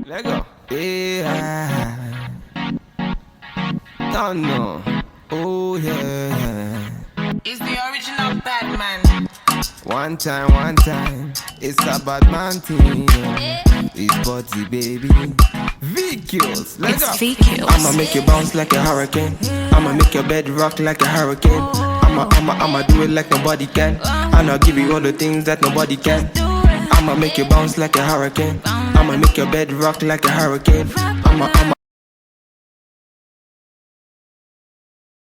Let go. Yeah. Don't know. Oh yeah. It's the original Batman. One time. It's a bad man thing. It's body, baby. VQs. Let go. I'ma make you bounce like a hurricane. I'ma make your bed rock like a hurricane. I'ma do it like nobody can. And I'll give you all the things that nobody can. I'ma make you bounce like a hurricane. I'ma make your bed rock like a hurricane.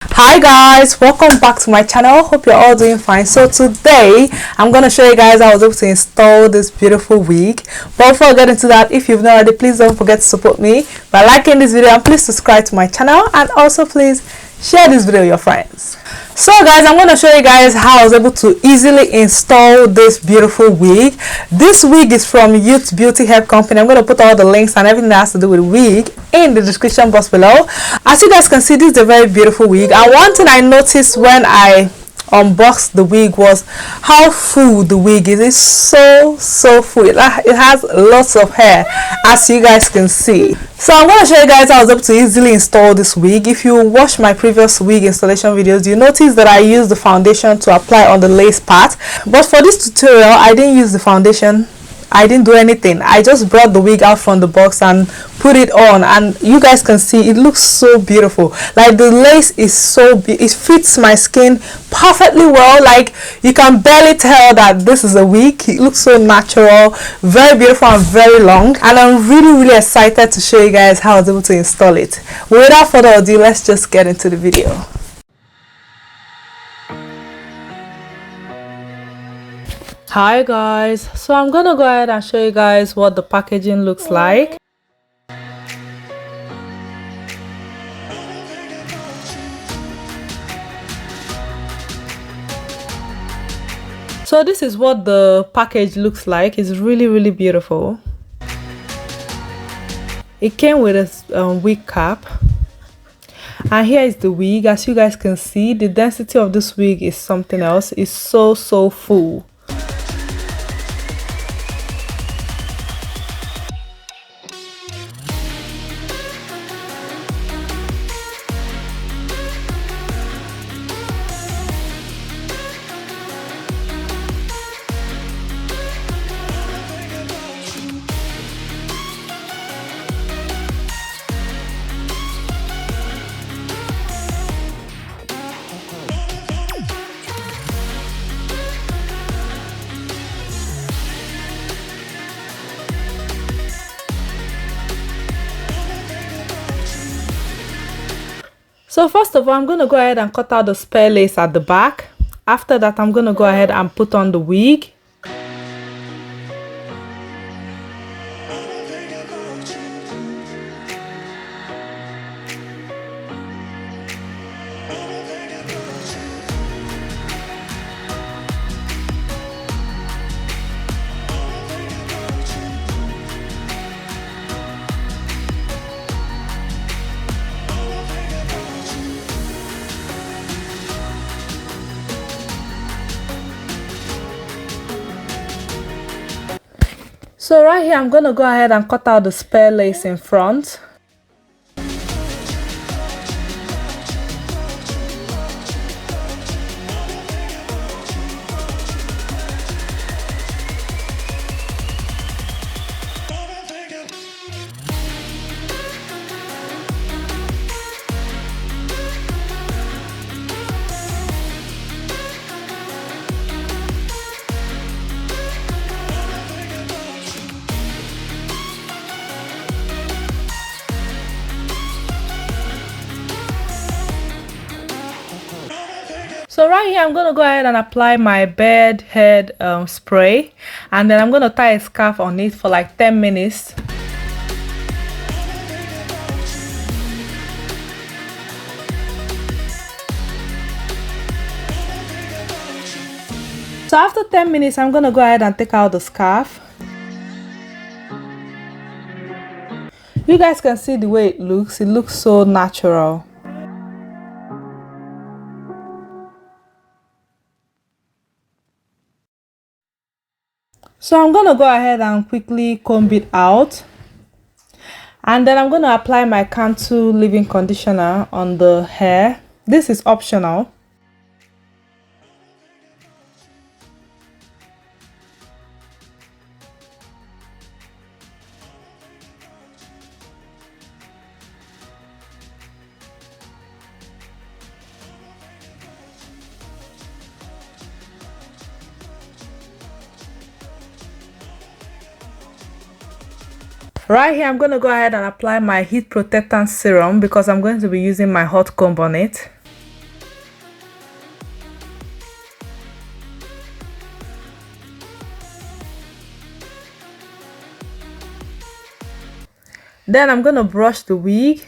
Hi guys, welcome back to my channel. Hope you're all doing fine. So today I'm going to show you guys how I was able to install this beautiful wig. But before I get into that, if you've not already, please don't forget to support me by liking this video, and please subscribe to my channel, and also please share this video with your friends. So guys, I'm going to show you guys how I was able to easily install this beautiful wig. This wig is from Youth Beauty Hair Company. I'm going to put all the links and everything that has to do with wig in the description box below. As you guys can see, this is a very beautiful wig, and one thing I noticed when I unboxed the wig was how full the wig is. It's so full. It has lots of hair, as you guys can see. So I'm going to show you guys how I was able to easily install this wig. If you watch my previous wig installation videos, you notice that I used the foundation to apply on the lace part, but for this tutorial I didn't use the foundation. I didn't do anything. I just brought the wig out from the box and put it on, and you guys can see it looks so beautiful. Like, the lace is so it fits my skin perfectly well. Like, you can barely tell that this is a wig. It looks so natural, very beautiful and very long, and I'm really excited to show you guys how I was able to install it. Without further ado, let's just get into the video. Hi guys, so I'm gonna go ahead and show you guys what the packaging looks like. So this is what the package looks like. It's really beautiful. It came with a wig cap, and here is the wig. As you guys can see, the density of this wig is something else. It's so full. So first of all, I'm going to go ahead and cut out the spare lace at the back. After that, I'm going to go ahead and put on the wig. So right here, I'm going to go ahead and cut out the spare lace in front. So right here, I'm going to go ahead and apply my bed head spray, and then I'm going to tie a scarf on it for like 10 minutes. So after 10 minutes, I'm going to go ahead and take out the scarf. You guys can see the way it looks so natural. So I'm gonna go ahead and quickly comb it out. And then I'm going to apply my Cantu leave-in conditioner on the hair. This is optional. Right here, I'm going to go ahead and apply my heat protectant serum because I'm going to be using my hot comb on it. Then I'm going to brush the wig.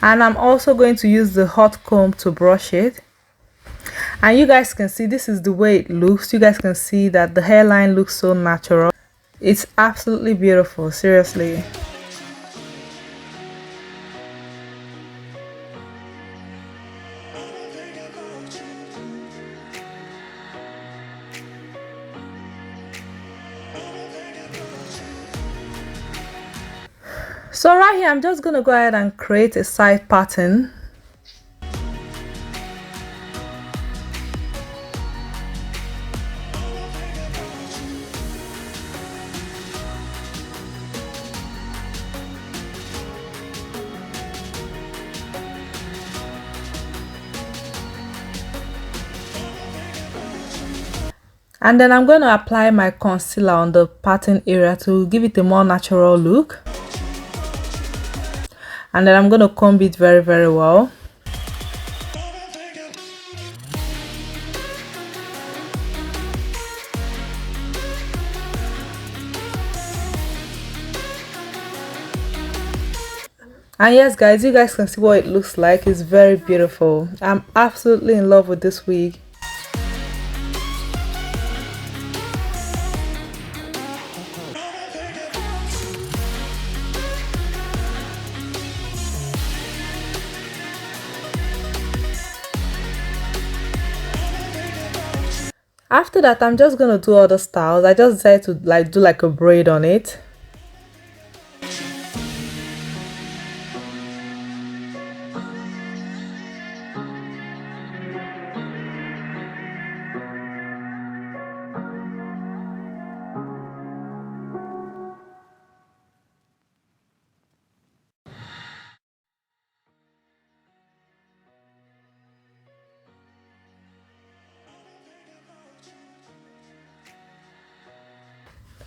And I'm also going to use the hot comb to brush it. And you guys can see this is the way it looks. You guys can see that the hairline looks so natural. It's absolutely beautiful, seriously. So right here, I'm just going to go ahead and create a side pattern. And then I'm going to apply my concealer on the pattern area to give it a more natural look. And then I'm going to comb it very, very well. And yes guys, you guys can see what it looks like. It's very beautiful. I'm absolutely in love with this wig. After that, I'm just gonna do other styles. I just decided to do like a braid on it.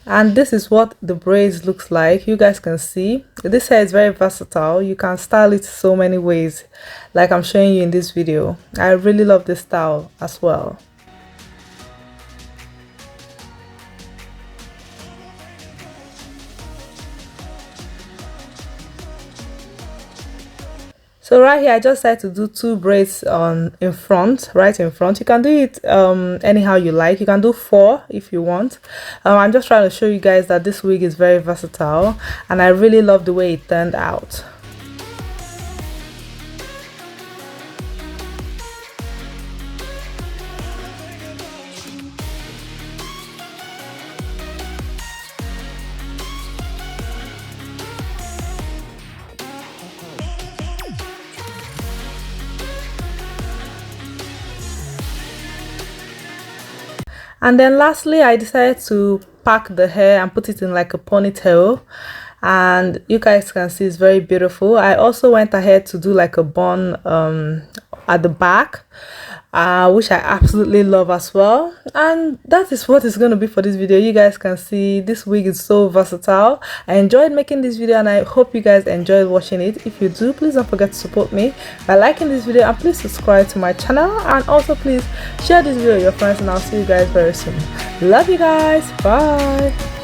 And this is what the braids looks like. You guys can see this hair is very versatile. You can style it so many ways, like I'm showing you in this video. I really love this style as well. So right here, I just decided to do 2 braids on right in front. You can do it anyhow you like. You can do 4 if you want. I'm just trying to show you guys that this wig is very versatile, and I really love the way it turned out. And then lastly, I decided to pack the hair and put it in like a ponytail, and you guys can see it's very beautiful. I also went ahead to do like a bun at the back, which I absolutely love as well. And that is what it's going to be for this video. You guys can see this wig is so versatile. I enjoyed making this video, and I hope you guys enjoyed watching it. If you do, please don't forget to support me by liking this video, and please subscribe to my channel, and also please share this video with your friends, and I'll see you guys very soon. Love you guys. Bye.